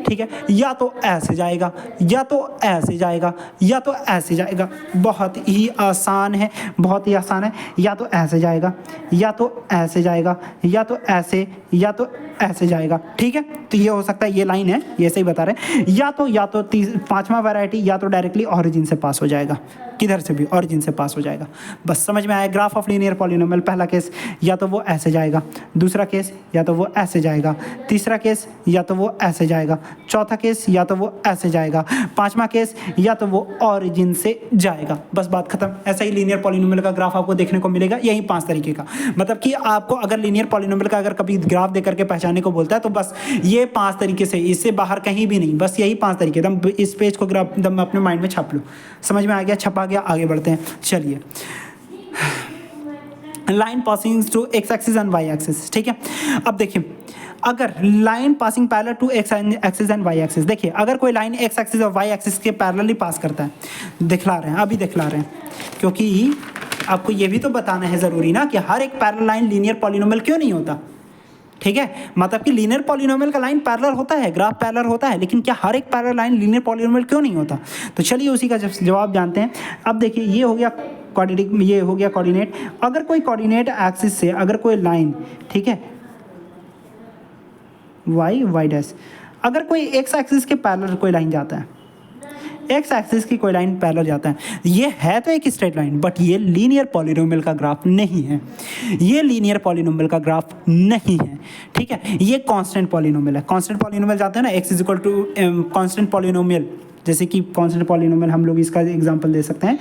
ठीक है, या तो ऐसे जाएगा, या तो ऐसे जाएगा, या तो ऐसे जाएगा। बहुत ही आसान है, बहुत ही आसान है। या तो ऐसे जाएगा, या तो ऐसे जाएगा, या तो ऐसे, या तो ऐसे जाएगा। ठीक है, तो ये हो सकता है, ये लाइन है, ये सही बता रहे हैं। या तो पांचवा वैरायटी, या तो डायरेक्टली ऑरिजिन से पास हो जाएगा, किधर से भी ऑरिजिन से पास हो जाएगा। बस समझ में आया ग्राफ ऑफ लीनियर पॉलिनोमियल। पहला केस या तो वो ऐसे जाएगा, दूसरा केस या तो वो ऐसे जाएगा, तीसरा केस या तो वो ऐसे जाएगा, चौथा केस या तो वो ऐसे जाएगा, पांचवा केस या तो वो ऑरिजिन से जाएगा। बस बात खत्म। ऐसा ही लीनियर पॉलिनोमियल का ग्राफ आपको देखने को मिलेगा, यही 5 तरीके का। मतलब कि आपको अगर लीनियर पॉलिनोमियल का अगर कभी ग्राफ देकर के पहचानने को बोलता है तो बस ये 5 तरीके से, इससे बाहर कहीं भी नहीं, बस यही 5 तरीके। दम इस पेज को ग्राफ दम अपने माइंड में छाप लो। समझ में आ गया, छपा गया, आगे बढ़ते हैं। चलिए, line passing to x axis and y axis. ठीक है, अब देखिए, अगर line passing parallel to x axis and y axis, देखिए अगर कोई लाइन एक्स एक्सिस और वाई एक्सिस के पैरेलली पास करता है, दिखला रहे हैं, अभी दिखला रहे हैं, क्योंकि आपको ये भी तो बताना है ज़रूरी ना कि हर एक पैरेलल लाइन लीनियर पॉलिनोमियल क्यों नहीं होता। ठीक है, मतलब कि लीनियर पॉलिनोमियल का लाइन पैरेलल होता है, ग्राफ पैरेलल होता है, लेकिन क्या हर एक पैरेलल लाइन लीनियर पॉलिनोमियल क्यों नहीं होता। तो चलिए उसी का जवाब जानते हैं। अब देखिए, ये हो गया कोऑर्डिनेट, ये हो गया कोऑर्डिनेट। अगर कोई कोऑर्डिनेट एक्सिस से अगर कोई लाइन, ठीक है, वाई डैश, अगर कोई एक्स एक्सिस के पैरेलल कोई लाइन जाता है, एक्स एक्सिस की कोई लाइन पैरेलल जाता है, ये है तो एक स्ट्रेट लाइन, बट ये लीनियर पॉलिनोमियल का ग्राफ नहीं है, ये लीनियर पॉलिनोमियल का ग्राफ नहीं है। ठीक है, ये कांस्टेंट पॉलिनोमियल है। कांस्टेंट पॉलिनोमियल जाते हैं ना, x is equal to constant polynomial, जैसे कि कांस्टेंट पॉलिनोमियल हम लोग इसका एग्जांपल दे सकते हैं,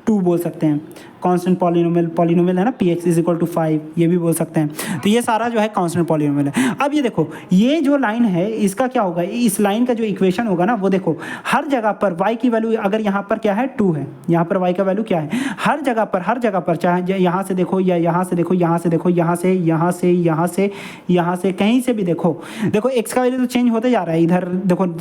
2 बोल सकते हैं। कांस्टेंट पॉलिनोमियल है ना, px इज इक्वल टू 5, ये भी बोल सकते हैं। तो ये सारा जो है कांस्टेंट पॉलिनोमियल है। अब ये देखो, ये जो लाइन है इसका क्या होगा, इस लाइन का जो इक्वेशन होगा ना, वो देखो हर जगह पर y की वैल्यू, अगर यहाँ पर क्या है 2 है, यहाँ पर y का वैल्यू क्या है, हर जगह पर चाहे यहाँ से देखो या यहाँ से देखो, यहाँ से देखो, यहाँ से, यहाँ से, यहाँ से, यहाँ से, कहीं से भी देखो x का वैल्यू तो चेंज होते जा रहा है। इधर देखो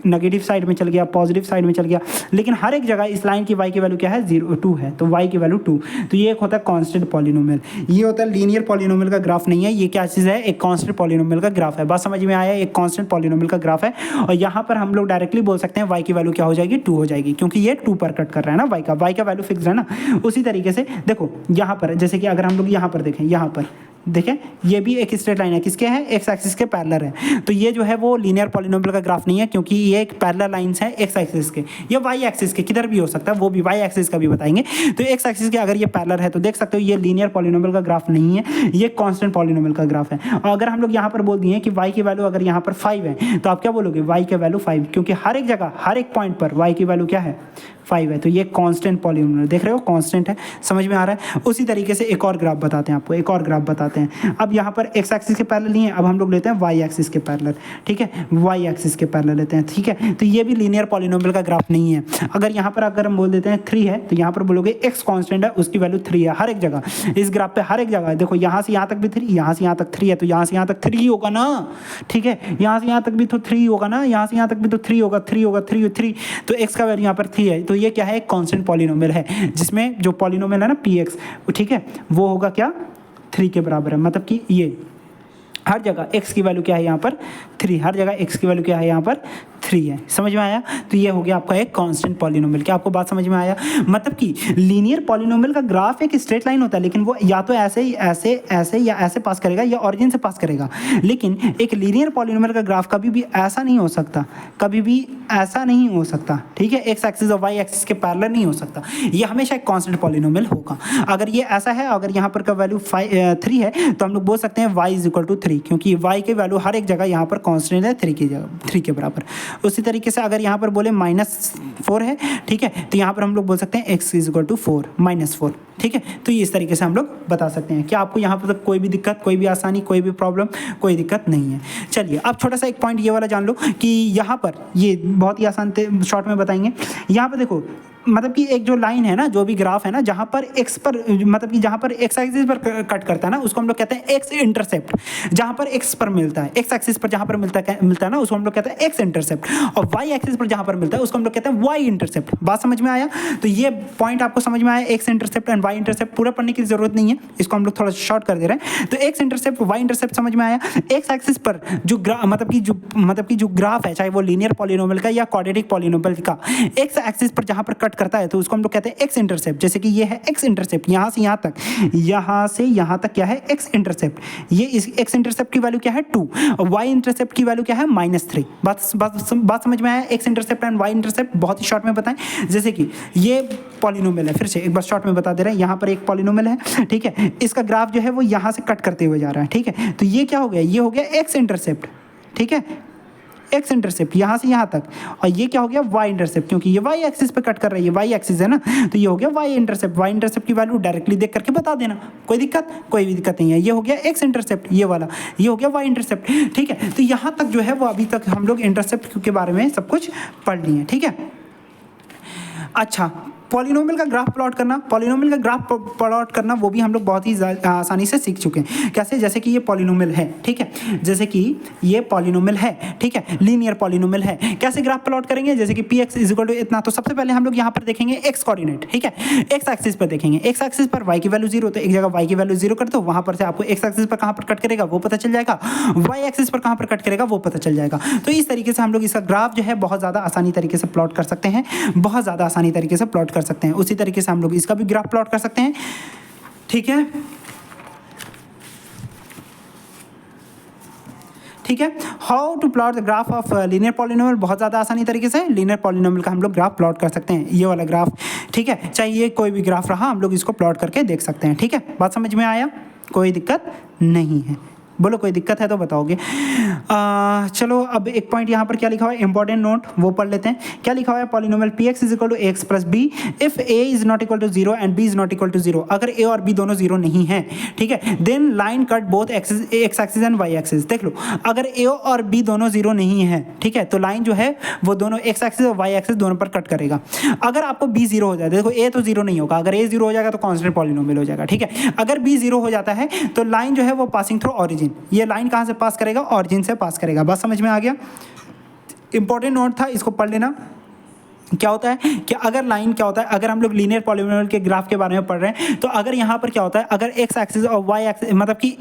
नेगेटिव साइड में चल गया, पॉजिटिव साइड में चल गया, लेकिन हर एक जगह इस लाइन की y की वैल्यू क्या है, 2 है, तो y की वैल्यू 2। तो ये एक होता है कांस्टेंट पॉलिनोमियल, ये होता है लीनियर पॉलिनोमियल का ग्राफ नहीं है। ये क्या चीज़ है, एक कांस्टेंट पॉलिनोमियल का ग्राफ है। बात समझ में आया, एक कांस्टेंट पॉलिनोमियल का ग्राफ है। और यहाँ पर हम लोग डायरेक्टली बोल सकते हैं y की वैल्यू क्या हो जाएगी, 2 हो जाएगी, क्योंकि ये 2 पर कट कर रहा है ना, y का वैल्यू फिक्स है ना। उसी तरीके से देखो यहाँ पर, जैसे कि अगर हम लोग यहाँ पर देखें, यहाँ पर देखें ये भी एक स्ट्रेट लाइन है, किसके है, एक्स एक्सिस के पैरेलल है। तो ये जो है वो लीनियर पॉलिनोमियल का ग्राफ नहीं है, क्योंकि ये एक पैरेलल लाइंस है एक्स एक्सिस के, ये वाई एक्सिस के, किधर भी हो सकता है, वो भी वाई एक्सिस का भी बताएंगे। तो एक्स एक्सिस के अगर ये पैरेलल है तो देख सकते हो ये लीनियर पॉलिनोमियल का ग्राफ नहीं है, ये कांस्टेंट पॉलिनोमियल का ग्राफ है। और अगर हम लोग यहाँ पर बोल दिए कि वाई की वैल्यू अगर यहाँ पर 5 है तो आप क्या बोलोगे, वाई की वैल्यू 5, क्योंकि हर एक जगह हर एक पॉइंट पर वाई की वैल्यू क्या है, 5 है। तो ये कांस्टेंट पॉलिनोमियल, देख रहे हो कांस्टेंट है, समझ में आ रहा है। उसी तरीके से एक और ग्राफ बताते हैं आपको, एक और ग्राफ बताते हैं। अब यहाँ पर एक्स एक्सिस के पैरेलल नहीं है, अब हम लोग लेते हैं वाई एक्सिस के पैरेलल, ठीक है, वाई एक्सिस के पैरेलल लेते हैं, ठीक है। तो ये भी लीनियर पॉलिनोमियल का ग्राफ नहीं है। अगर यहाँ पर अगर हम बोल देते हैं 3 है तो यहाँ पर बोलोगे एक्स कांस्टेंट है, उसकी वैल्यू 3 है हर एक जगह, इस ग्राफ पे हर एक जगह। देखो यहाँ से यहाँ तक भी 3, यहाँ से यहाँ तक 3 है, तो यहाँ से यहाँ तक 3 होगा ना, ठीक है, यहाँ से यहाँ तक भी तो 3 होगा ना, यहाँ से यहाँ तक भी तो 3 होगा, 3 होगा, 3, तो एक्स का वैल्यू यहाँ पर 3 है। तो ये क्या है, कांस्टेंट पॉलिनोमियल है, जिसमें जो पॉलिनोमियल है ना px, ठीक है, वो होगा क्या, 3 के बराबर है। मतलब कि ये हर जगह x की वैल्यू क्या है यहाँ पर 3, हर जगह x की वैल्यू क्या है यहाँ पर 3 है। समझ में आया। तो ये हो गया आपका एक कांस्टेंट पॉलिनोमियल। क्या आपको बात समझ में आया। मतलब कि लीनियर पॉलिनोमियल का ग्राफ एक स्ट्रेट लाइन होता है, लेकिन वो या तो ऐसे ही ऐसे या ऐसे पास करेगा या ऑरिजिन से पास करेगा। लेकिन एक लीनियर पॉलिनोमियल का ग्राफ कभी भी ऐसा नहीं हो सकता, कभी भी ऐसा नहीं हो सकता, ठीक है, एक्स एक्सिस और वाई एक्सिस के पैरेलल नहीं हो सकता। ये हमेशा एक कांस्टेंट पॉलिनोमियल होगा। अगर ये ऐसा है, अगर यहाँ पर का वैल्यू 3 है तो हम लोग बोल सकते हैं y इज इक्वल टू 3, क्योंकि y की वैल्यू हर एक जगह यहाँ पर कांस्टेंट है 3 की जगह, 3 के बराबर। उसी तरीके से अगर यहाँ पर बोले -4 है, ठीक है, तो यहाँ पर हम लोग बोल सकते हैं x इज इक्वल टू 4, -4, ठीक है। तो ये इस तरीके से हम लोग बता सकते हैं। क्या आपको यहाँ पर तक कोई भी दिक्कत, कोई भी आसानी, कोई भी प्रॉब्लम, कोई दिक्कत नहीं है। चलिए अब छोटा सा एक पॉइंट ये वाला जान लो कि यहाँ पर ये बहुत ही आसान शॉर्ट में बताएंगे। यहाँ पर देखो, मतलब कि एक जो लाइन है ना, जो भी ग्राफ है ना, जहाँ पर एक्स पर, मतलब कि जहाँ पर एक्स एक्सिस पर कट करता है ना, उसको हम लोग कहते हैं एक्स इंटरसेप्ट। जहाँ पर एक्स पर मिलता है, एक्स एक्सिस पर जहाँ पर मिलता है ना, उसको हम लोग कहते हैं एक्स इंटरसेप्ट। और वाई एक्सिस पर जहाँ पर मिलता है उसको हम लोग कहते हैं वाई इंटरसेप्ट। बात समझ में आया। तो ये पॉइंट आपको समझ में आया, x intercept and y intercept. पूरा पढ़ने की जरूरत नहीं है, इसको हम लोग थोड़ा शॉर्ट कर दे रहे हैं। तो एक्स इंटरसेप्ट, वाई इंटरसेप्ट समझ में आया। एक्स एक्सिस पर जो मतलब कि जो ग्राफ है, चाहे वो लीनियर पॉलिनोमियल का या क्वाड्रेटिक पॉलिनोमियल का, एक्स एक्सिस पर जहाँ पर कट करता है तो उसको हम लोग कहते हैं एक्स इंटरसेप्ट। जैसे कि ये है एक्स इंटरसेप्ट, यहाँ से यहाँ तक, यहाँ से यहाँ तक क्या है, एक्स इंटरसेप्ट। ये इस एक्स इंटरसेप्ट की वैल्यू क्या है 2, और वाई इंटरसेप्ट की वैल्यू क्या है -3। बात समझ में आया। X intercept and y intercept बहुत ही शॉर्ट में बताएं। जैसे कि ये पॉलिनोमियल है, फिर से एक बार शॉर्ट में बता दे रहे हैं। यहाँ पर एक पॉलिनोमियल है, ठीक है, इसका ग्राफ जो है वो यहाँ से कट करते हुए जा रहा है, ठीक है। तो ये क्या हो गया, ये हो गया एक्स इंटरसेप्ट, ठीक है, एक्स इंटरसेप्ट यहाँ से यहाँ तक। और ये क्या हो गया, वाई इंटरसेप्ट, क्योंकि ये वाई एक्सिस पे कट कर रही है, वाई एक्सिस है ना, तो ये हो गया वाई इंटरसेप्ट। वाई इंटरसेप्ट की वैल्यू डायरेक्टली देख करके बता देना, कोई दिक्कत, कोई भी दिक्कत नहीं है। ये हो गया एक्स इंटरसेप्ट, ये वाला, ये हो गया वाई इंटरसेप्ट, ठीक है। तो यहाँ तक जो है वो अभी तक हम लोग इंटरसेप्ट के बारे में सब कुछ पढ़ लिए, ठीक है। अच्छा, पॉलिनोमियल का ग्राफ प्लॉट करना, पॉलिनोमियल का ग्राफ प्लॉट करना वो भी हम लोग बहुत ही आसानी से सीख चुके हैं। कैसे, जैसे कि ये पॉलिनोमियल है, ठीक है, जैसे कि ये पॉलिनोमियल है, ठीक है, लीनियर पॉलिनोमियल है। कैसे ग्राफ प्लॉट करेंगे, जैसे कि px इज इक्वल टू इतना। तो सबसे पहले हम लोग यहाँ पर देखेंगे एक्स कोऑर्डिनेट, ठीक है, एक्स एक्सिस पर देखेंगे। एक्स एक्सिस पर y की वैल्यू 0, तो एक जगह y की वैल्यू 0 कर दो, वहाँ पर से आपको एक्स एक्सिस पर कहाँ पर कट करेगा वो पता चल जाएगा, y एक्सिस पर कहाँ पर कट करेगा वो पता चल जाएगा। तो इस तरीके से हम लोग इसका ग्राफ जो है बहुत ज़्यादा आसानी तरीके से प्लॉट कर सकते हैं, बहुत ज़्यादा आसानी तरीके से प्लॉट कर सकते हैं। उसी तरीके से हम लोग इसका भी ग्राफ प्लॉट कर सकते हैं, ठीक है, ठीक है। How to plot the graph of linear polynomial, बहुत ज़्यादा आसानी तरीके से लीनियर पॉलिनोमियल का हम लोग ग्राफ प्लॉट कर सकते हैं। ये वाला ग्राफ, ठीक है, चाहे ये कोई भी ग्राफ रहा, हम लोग इसको प्लॉट करके देख सकते हैं, ठीक है। बात समझ में आया, कोई दिक्कत नहीं है। बोलो कोई दिक्कत है तो बताओगे। चलो अब एक पॉइंट यहाँ पर क्या लिखा हुआ है, इंपॉर्टेंट नोट, वो पढ़ लेते हैं। क्या लिखा हुआ है, polynomial px is equal to x plus b if a is not equal to 0 and b is not equal to 0। अगर a और b दोनों 0 नहीं है, ठीक है, then line cut both x axis and y axis. देख लो, अगर a और b दोनों 0 नहीं है, ठीक है, तो लाइन जो है वो दोनों एक्स एक्सिस और वाई एक्सिस दोनों पर कट करेगा। अगर आपको b 0 हो जाए, देखो a तो 0 नहीं होगा, अगर a 0 हो जाएगा तो कांस्टेंट पॉलिनोमियल हो जाएगा, ठीक है। अगर b 0 हो जाता है तो लाइन जो है वो पासिंग थ्रू ऑरिजिन, ये लाइन कहाँ से पास करेगा, ऑरिजिन से पास करेगा। बात समझ में आ गया। इंपॉर्टेंट नोट था, इसको पढ़ लेना। क्या होता है कि अगर लाइन, क्या होता है, अगर हम लोग लीनियर पॉलिनोमियल के ग्राफ के बारे में पढ़ रहे हैं, तो अगर यहाँ पर क्या होता है, अगर एक्स एक्सिस और वाई एक्सिस, मतलब कि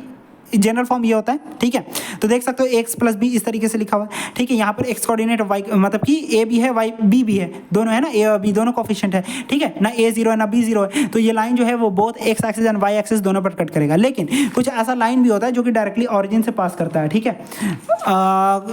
जनरल फॉर्म ये होता है, ठीक है। तो देख सकते हो एक्स प्लस बी इस तरीके से लिखा हुआ है, ठीक है। यहाँ पर एक्स कोऑर्डिनेट वाई मतलब कि ए भी है वाई बी भी है, दोनों है ना, ए और बी दोनों कोफिशिएंट है, ठीक है ना, ए जीरो है ना बी जीरो है। तो ये लाइन जो है वो both x axis and y axis दोनों पर कट करेगा। लेकिन कुछ ऐसा लाइन भी होता है जो कि डायरेक्टली ऑरिजिन से पास करता है, ठीक है।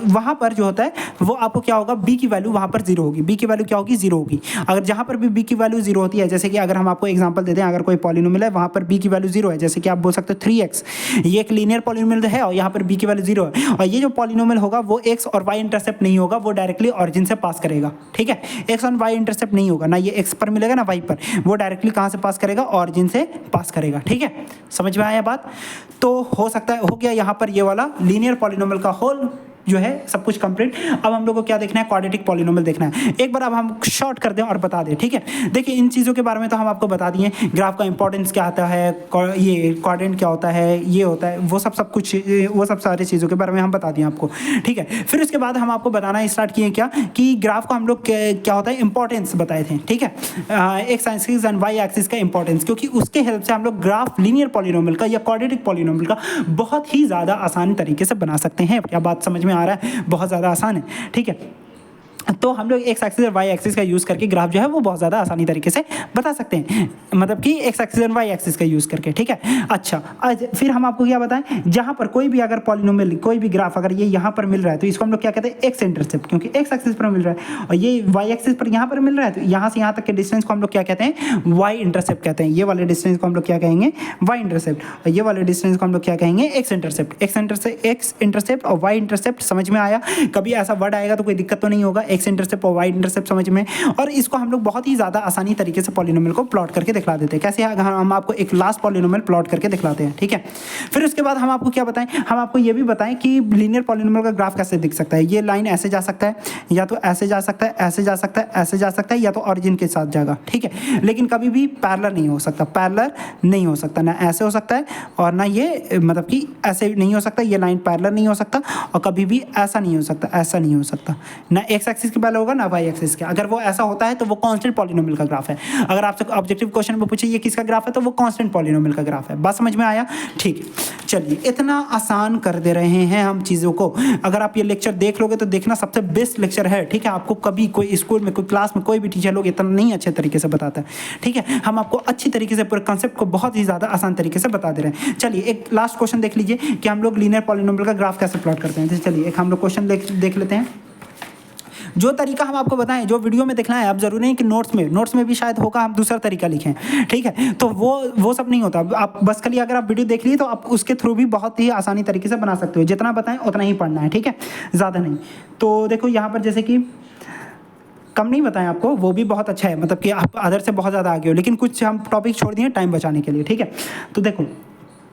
वहाँ पर जो होता है वो आपको क्या होगा, बी की वैल्यू वहाँ पर जीरो होगी, बी की वैल्यू क्या होगी, जीरो होगी। अगर जहाँ पर भी बी की वैल्यू जीरो होती है, जैसे कि अगर हम आपको एग्जांपल देते हैं, अगर कोई पॉलिनोमियल है वहाँ पर बी की वैल्यू जीरो है, जैसे कि आप बोल सकते हो 3x, ये एक लीनियर पॉलिनोमियल है और यहाँ पर बी की वैल्यू जीरो है, और ये जो पॉलिनोमियल होगा वो एक्स और वाई इंटरसेप्ट नहीं होगा, वो डायरेक्टली ऑरिजिन से पास करेगा, ठीक है। एक्स और वाई इंटरसेप्ट नहीं होगा, ना ये एक्स पर मिलेगा ना वाई पर, वो डायरेक्टली कहाँ से पास करेगा, ऑरिजिन से पास करेगा, ठीक है। समझ में आया बात? तो हो सकता है हो गया यहाँ पर ये वाला लीनियर पॉलिनोमियल का होल जो है सब कुछ कंप्लीट। अब हम लोग को क्या देखना है, क्वाड्रेटिक पॉलिनोमियल देखना है। एक बार अब हम शॉर्ट कर दें और बता दें, ठीक है। देखिए इन चीज़ों के बारे में तो हम आपको बता दिए, ग्राफ का इंपॉर्टेंस क्या आता है, ये क्वाड्रेंट क्या होता है, ये होता है, वो सब कुछ, वो सब सारी चीज़ों के बारे में हम बता दिए आपको, ठीक है। फिर उसके बाद हम आपको बताना स्टार्ट किए क्या कि ग्राफ को हम लोग क्या होता है इंपॉर्टेंस बताए थे, ठीक है। X axis and y axis का इंपॉर्टेंस, क्योंकि उसके हेल्प से हम लोग ग्राफ लीनियर पॉलिनोमियल का या क्वाड्रेटिक पॉलिनोमियल का बहुत ही ज़्यादा आसान तरीके से बना सकते हैं। क्या बात समझ में आ रहा है? बहुत ज़्यादा आसान है, ठीक है। तो हम लोग एक्स एक्सिस और वाई एक्सिस का यूज़ करके ग्राफ जो है वो बहुत ज़्यादा आसानी तरीके से बता सकते हैं, मतलब कि एक्स एक्सिस और वाई एक्सिस का यूज़ करके, ठीक है। अच्छा, आज फिर हम आपको क्या बताएं, जहाँ पर कोई भी अगर पॉलिनोमियल कोई भी ग्राफ अगर ये यहाँ पर मिल रहा है तो इसको हम लोग क्या कहते हैं, एक्स इंटरसेप्ट, क्योंकि एक्स एक्सिस पर मिल रहा है, और ये वाई एक्सिस पर यहाँ पर मिल रहा है, तो यहाँ से यहाँ तक के डिस्टेंस को हम लोग क्या कहते हैं, वाई इंटरसेप्ट कहते हैं। ये वाले डिस्टेंस को हम लोग क्या कहेंगे, वाई इंटरसेप्ट, और ये वाले डिस्टेंस को हम लोग क्या कहेंगे, एक्स इंटरसेप्ट। एक्स इंटरसेप्ट और वाई इंटरसेप्ट समझ में आया? कभी ऐसा वर्ड आएगा तो कोई दिक्कत तो नहीं होगा, एक्स इंटरसेप्ट और वाई इंटरसेप्ट समझ में। और इसको हम लोग बहुत ही ज़्यादा आसानी तरीके से पॉलिनोमियल को प्लॉट करके दिखला देते हैं। कैसे? हम आपको एक लास्ट पॉलिनोमियल प्लॉट करके दिखलाते हैं, ठीक है। फिर उसके बाद हम आपको क्या बताएं, हम आपको ये भी बताएं कि लीनियर पॉलिनोमियल का ग्राफ कैसे दिख सकता है। ये लाइन ऐसे जा सकता है, या तो ऐसे जा सकता है, ऐसे जा सकता है, ऐसे जा सकता है, या तो ऑरिजिन के साथ जाएगा, ठीक है। लेकिन कभी भी पैरेलल नहीं हो सकता, पैरेलल नहीं हो सकता, ना ऐसे हो सकता है और ना ये मतलब कि ऐसे नहीं हो सकता, ये लाइन पैरेलल नहीं हो सकता, और कभी भी ऐसा नहीं हो सकता, ऐसा नहीं हो सकता, ना एक्स एक्सिस के पैरेलल होगा ना वाई एक्सिस के। अगर वो ऐसा होता है तो वो कांस्टेंट पॉलिनोमियल का ग्राफ है। अगर आपसे ऑब्जेक्टिव क्वेश्चन में पूछे ये किसका ग्राफ है, तो वो कांस्टेंट पॉलिनोमियल का ग्राफ है। बात समझ में आया? ठीक है, चलिए इतना आसान कर दे रहे हैं हम चीज़ों को। अगर आप ये लेक्चर देख लोगे तो देखना सबसे बेस्ट लेक्चर है, ठीक है। आपको कभी कोई स्कूल में कोई क्लास में कोई भी टीचर लोग इतना नहीं अच्छे तरीके से बताता है, ठीक है। हम आपको अच्छी तरीके से पूरे कंसेप्ट को बहुत ही ज़्यादा आसान तरीके से बता दे रहे हैं। चलिए एक लास्ट क्वेश्चन देख लीजिए कि हम लोग लीनियर पॉलिनोमियल का ग्राफ कैसे प्लॉट करते हैं। तो चलिए एक हम लोग क्वेश्चन देख लेते हैं। जो तरीका हम आपको बताएं, जो वीडियो में देखना है, अब जरूरी नहीं कि नोट्स में भी शायद होगा हम दूसरा तरीका लिखें, ठीक है। तो वो सब नहीं होता। आप बस खाली अगर आप वीडियो देख लिए तो आप उसके थ्रू भी बहुत ही आसानी तरीके से बना सकते हो। जितना बताएं उतना ही पढ़ना है, ठीक है, ज़्यादा नहीं। तो देखो यहाँ पर जैसे कि कम नहीं बताएं आपको, वो भी बहुत अच्छा है, मतलब कि आप अदर से बहुत ज़्यादा आगे हो, लेकिन कुछ हम टॉपिक छोड़ दिए टाइम बचाने के लिए, ठीक है। तो देखो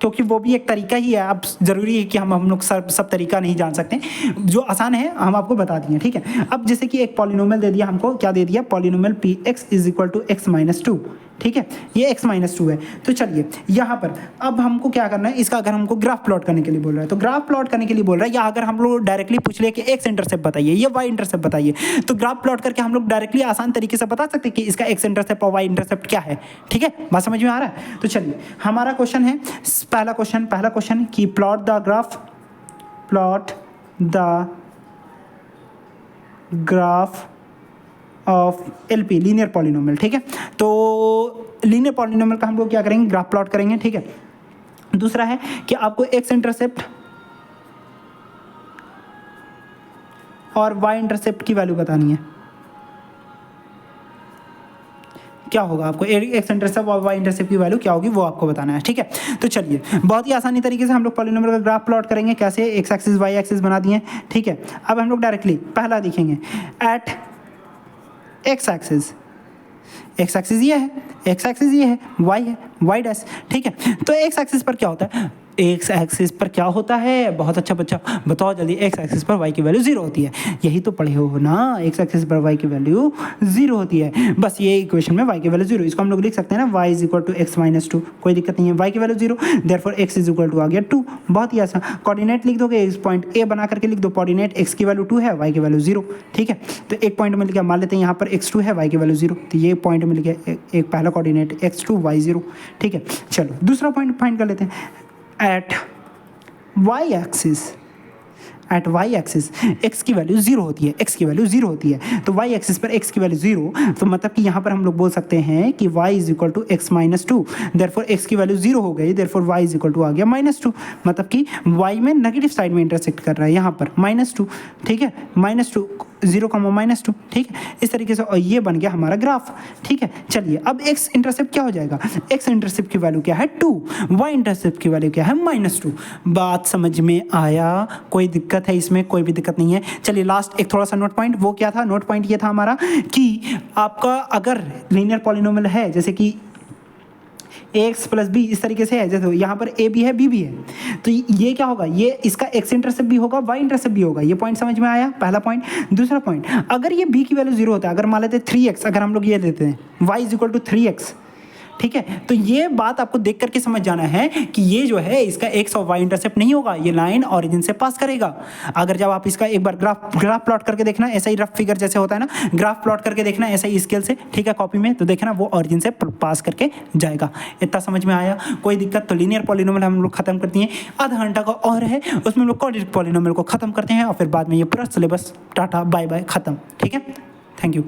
क्योंकि वो भी एक तरीका ही है, अब ज़रूरी है कि हम लोग सब तरीका नहीं जान सकते, जो आसान है हम आपको बता दिए, ठीक है। अब जैसे कि एक पॉलिनोमियल दे दिया हमको, क्या दे दिया, polynomial P x is equal to x minus two, ठीक है, ये x माइनस टू है। तो चलिए यहाँ पर अब हमको क्या करना है, इसका अगर हमको ग्राफ प्लॉट करने के लिए बोल रहा है तो ग्राफ प्लॉट करने के लिए बोल रहा है, या अगर हम लोग डायरेक्टली पूछ ले कि x इंटरसेप्ट बताइए या y इंटरसेप्ट बताइए, तो ग्राफ प्लॉट करके हम लोग डायरेक्टली आसान तरीके से बता सकते हैं कि इसका x इंटरसेप्ट और y इंटरसेप्ट क्या है, ठीक है। बात समझ में आ रहा है? तो चलिए हमारा क्वेश्चन है, पहला क्वेश्चन कि plot the graph of LP linear polynomial, ठीक है। तो लीनियर पॉलिनोमियल का हम लोग क्या करेंगे, ग्राफ प्लॉट करेंगे, ठीक है। दूसरा है कि आपको एक्स इंटरसेप्ट और वाई इंटरसेप्ट की वैल्यू बतानी है। क्या होगा, आपको एक्स इंटरसेप्ट और वाई इंटरसेप्ट की वैल्यू क्या होगी वो आपको बताना है, ठीक है। तो चलिए बहुत ही आसानी तरीके से हम लोग पॉलिनोमियल का ग्राफ प्लॉट करेंगे। कैसे? एक्स एक्सिस वाई एक्सिस बना दिए, ठीक है। अब हम लोग डायरेक्टली पहला देखेंगे एट एक्स एक्सिस ये है, एक्स एक्सिस ये है, वाई है, वाई डैश, ठीक है। तो एक्स एक्सिस पर क्या होता है, एक्स एक्सिस पर क्या होता है, बहुत अच्छा बच्चा बताओ जल्दी, एक्स एक्सिस पर वाई की वैल्यू जीरो होती है। यही तो पढ़े हो ना, एक्स एक्सिस पर वाई की वैल्यू जीरो होती है। बस ये इक्वेशन में वाई की वैल्यू जीरो, इसको हम लोग लिख सकते हैं ना, Y is equal to x minus two, कोई दिक्कत नहीं है, वाई की value zero, therefore X is equal to आ गया टू। बहुत ही आसान, कोऑर्डिनेट लिख दोगे, इस पॉइंट ए बना करके लिख दो, कोऑर्डिनेट एक्स की वैल्यू टू है, वाई की वैल्यू जीरो, ठीक है। तो एक पॉइंट मिल गया, मान लेते हैं यहाँ पर एक्स टू है, वाई की वैल्यू जीरो, तो ये पॉइंट मिल गया, एक पहला coordinate x two y zero, ठीक है। चलो दूसरा पॉइंट फाइंड कर लेते हैं, at y axis, at y axis x की वैल्यू जीरो होती है, एक्स की वैल्यू जीरो होती है, तो वाई एक्सिस पर एक्स की वैल्यू जीरो, तो मतलब कि यहाँ पर हम लोग बोल सकते हैं कि y is equal to x minus two, therefore X की वैल्यू जीरो हो गई, therefore y is equal to आ गया माइनस टू, मतलब कि y में नेगेटिव साइड में इंटरसेक्ट कर रहा है यहाँ पर माइनस टू, ठीक है, minus two, zero comma minus two, ठीक है, इस तरीके से, और ये बन गया हमारा ग्राफ, ठीक है। चलिए अब एक्स इंटरसेप्ट क्या हो जाएगा, एक्स इंटरसेप्ट की वैल्यू क्या है 2, वाई इंटरसेप्ट की वैल्यू क्या है माइनस टू। बात समझ में आया, कोई दिक्कत है इसमें, कोई भी दिक्कत नहीं है। चलिए लास्ट एक थोड़ा सा नोट पॉइंट, वो क्या था, नोट पॉइंट ये था हमारा कि आपका अगर लीनियर पॉलिनोमियल है, जैसे कि एक्स प्लस बी इस तरीके से है, जैसे यहाँ पर ए भी है बी भी है, तो ये क्या होगा, ये इसका एक्स इंटरसेप्ट भी होगा वाई इंटरसेप्ट भी होगा। ये पॉइंट समझ में आया, पहला पॉइंट। दूसरा पॉइंट, अगर ये बी की वैल्यू जीरो होता है, अगर मान लेते 3x, अगर हम लोग ये देते हैं Y is equal to 3x, ठीक है, तो ये बात आपको देख करके समझ जाना है कि ये जो है इसका एक्स और वाई इंटरसेप्ट नहीं होगा, ये लाइन ऑरिजिन से पास करेगा। अगर जब आप इसका एक बार ग्राफ प्लॉट करके देखना, ऐसा ही रफ फिगर जैसे होता है ना, ग्राफ प्लॉट करके देखना ऐसा ही स्केल से, ठीक है, कॉपी में, तो देखना वो ऑरिजिन से पास करके जाएगा। इतना समझ में आया, कोई दिक्कत, तो लीनियर पॉलिनोमियल हम लोग खत्म करती हैं, आधा घंटा का और है, उसमें हम लोग क्वाड्रेटिक पॉलिनोमियल को खत्म करते हैं, और फिर बाद में ये पूरा सिलेबस टाटा बाय बाय खत्म, ठीक है, थैंक यू।